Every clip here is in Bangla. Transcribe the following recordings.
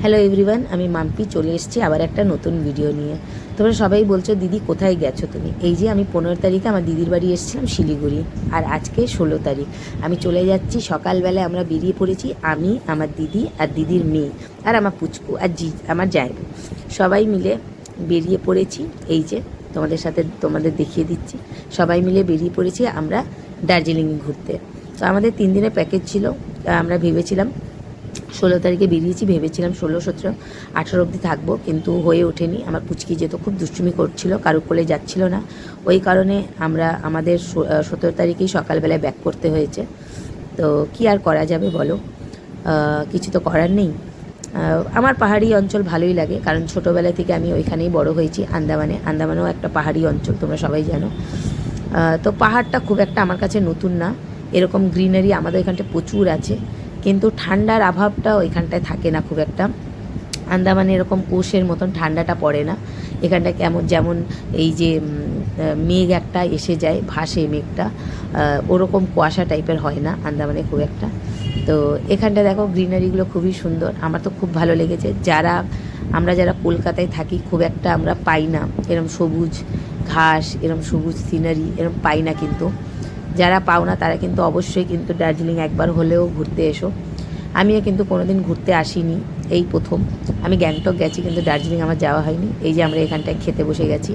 হ্যালো এভরিওয়ান, আমি মাম্পি চলে এসেছি আবার একটা নতুন ভিডিও নিয়ে। তোমরা সবাই বলছো দিদি কোথায় গেছো তুমি। এই যে আমি 15 তারিখে আমার দিদির বাড়ি এসেছিলাম শিলিগুড়ি, আর আজকে 16 তারিখ আমি চলে যাচ্ছি। সকালবেলায় আমরা বেরিয়ে পড়েছি, আমি, আমার দিদি আর দিদির মেয়ে আর আমার পুচকু আর আমার জায়গা সবাই মিলে বেরিয়ে পড়েছি। এই যে তোমাদের দেখিয়ে দিচ্ছি, সবাই মিলে বেরিয়ে পড়েছি আমরা দার্জিলিং ঘুরতে। তো আমাদের 3 দিনের প্যাকেজ ছিল। আমরা ভেবেছিলাম 16 তারিখে বেরিয়েছি, ভেবেছিলাম 16, 17, 18 অবধি থাকবো, কিন্তু হয়ে ওঠেনি। আমার পুচকি যেত খুব দুষ্টুমি করছিল, কারো কোলে যাচ্ছিল না, ওই কারণে আমাদের 17 তারিখেই সকালবেলায় ব্যাক করতে হয়েছে। তো কি আর করা যাবে বলো, কিছু তো করার নেই। আমার পাহাড়ি অঞ্চল ভালোই লাগে, কারণ ছোটোবেলা থেকে আমি ওইখানেই বড় হয়েছি। আন্দামানেও একটা পাহাড়ি অঞ্চল, তোমরা সবাই জানো। তো পাহাড়টা খুব একটা আমার কাছে নতুন না। এরকম গ্রিনারি আমাদের এখানটায় প্রচুর আছে, কিন্তু ঠান্ডার আভাবটা ওইখানটায় থাকে না খুব একটা। আন্দামানে এরকম কোষের মতন ঠান্ডাটা পড়ে না। এখানটা যেমন এই যে মেঘ একটা এসে যায়, ভাসে মেঘটা, ওরকম কুয়াশা টাইপের হয় না আন্দামানে খুব একটা। তো এখানটা দেখো গ্রিনারিগুলো খুবই সুন্দর, আমার তো খুব ভালো লেগেছে। আমরা যারা কলকাতায় থাকি খুব একটা আমরা পাই না এরম সবুজ ঘাস, এরম সবুজ সিনারি এরম পাই না, কিন্তু যারা পাও না তারা কিন্তু অবশ্যই কিন্তু দার্জিলিং একবার হলেও ঘুরতে এসো। আমিও কিন্তু কোনোদিন ঘুরতে আসিনি, এই প্রথম। আমি গ্যাংটক গেছি, কিন্তু দার্জিলিং আমার যাওয়া হয়নি। এই যে আমরা এখানটায় খেতে বসে গেছি।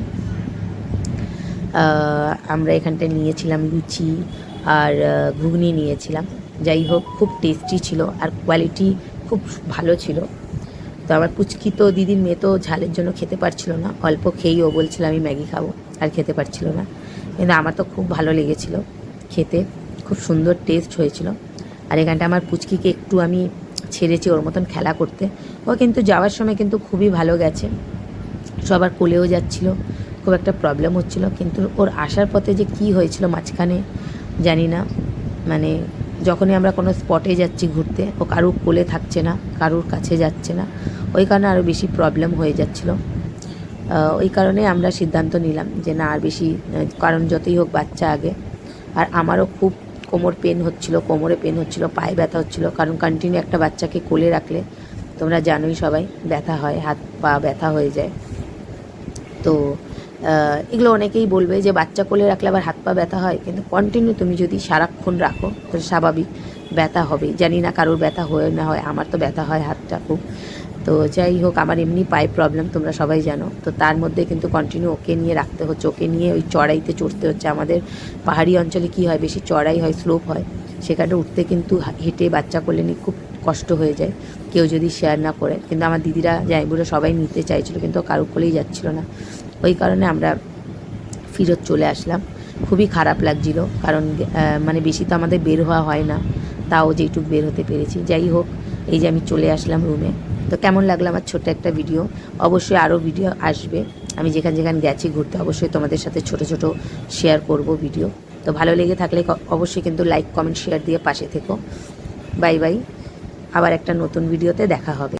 আমরা এখানটায় নিয়েছিলাম লুচি আর ঘুগনি নিয়েছিলাম। যাই হোক, খুব টেস্টি ছিল আর কোয়ালিটি খুব ভালো ছিল। তো আমার পুচকি তো, দিদির মেয়ে তো ঝালের জন্য খেতে পারছিল না, অল্প খেয়েই ও বলছিল আমি ম্যাগি খাবো, আর খেতে পারছিল না। কিন্তু আমার তো খুব ভালো লেগেছিল খেতে, খুব সুন্দর টেস্ট হয়েছিল। আর এখানটা আমার পুচকিকে একটু আমি ছেড়েছি ওর মতন খেলা করতে। ও কিন্তু যাওয়ার সময় কিন্তু খুবই ভালো গেছে, সবার কোলেও যাচ্ছিল, খুব একটা প্রবলেম হচ্ছিল। কিন্তু ওর আসার পথে যে কি হয়েছিল মাঝখানে জানি না, মানে যখনই আমরা কোনো স্পটে যাচ্ছি ঘুরতে, ও কারুর কোলে থাকছে না, কারুর কাছে যাচ্ছে না, ওই কারণে আরও বেশি প্রবলেম হয়ে যাচ্ছিলো। ওই কারণে আমরা সিদ্ধান্ত নিলাম যে না আর বেশি, কারণ যতই হোক বাচ্চা আগে। আর আমারও খুব কোমরে পেন হচ্ছিল, পায়ে ব্যথা হচ্ছিল, কারণ কন্টিনিউ একটা বাচ্চাকে কোলে রাখলে তোমরা জানোই সবাই ব্যথা হয়, হাত পা ব্যথা হয়ে যায়। তো এগুলো অনেকেই বলবে যে বাচ্চা কোলে রাখলে আবার হাত পা ব্যথা হয়, কিন্তু কন্টিনিউ তুমি যদি সারাক্ষণ রাখো তাহলে স্বাভাবিক ব্যথা হবে। জানি না কারোর ব্যথা হয় না হয়, আমার তো ব্যথা হয় হাতটা খুব। তো যাই হোক, আমার এমনি পায়ে প্রবলেম তোমরা সবাই জানো, তো তার মধ্যে কিন্তু কন্টিনিউ ওকে নিয়ে রাখতে হচ্ছে, ওকে নিয়ে ওই চড়াইতে চড়তে হচ্ছে। আমাদের পাহাড়ি অঞ্চলে কি হয়, বেশি চড়াই হয়, স্লোপ হয়, সেখানে উঠতে কিন্তু হেঁটে বাচ্চা কোলে নিয়ে খুব কষ্ট হয়ে যায় কেউ যদি শেয়ার না করে। কিন্তু আমার দিদিরা জামাইবুড়ো সবাই নিতে চাইছিল, কিন্তু কারো কোলেই যাচ্ছিল না, ওই কারণে আমরা ফিরত চলে আসলাম। খুবই খারাপ লাগছিল, কারণ মানে বেশি তো আমাদের বের হওয়া হয় না, তাও যেইটুকু বের হতে পেরেছি। যাই হোক, এই যে আমি চলে আসলাম রুমে। তো কেমন লাগলো আমার ছোট্ট একটা ভিডিও। অবশ্যই আরও ভিডিও আসবে, আমি যেখানে গেছি ঘুরতে অবশ্যই তোমাদের সাথে ছোট ছোট শেয়ার করব ভিডিও। তো ভালো লেগে থাকলে অবশ্যই কিন্তু লাইক কমেন্ট শেয়ার দিয়ে পাশে থেকো। বাই বাই, আবার একটা নতুন ভিডিওতে দেখা হবে।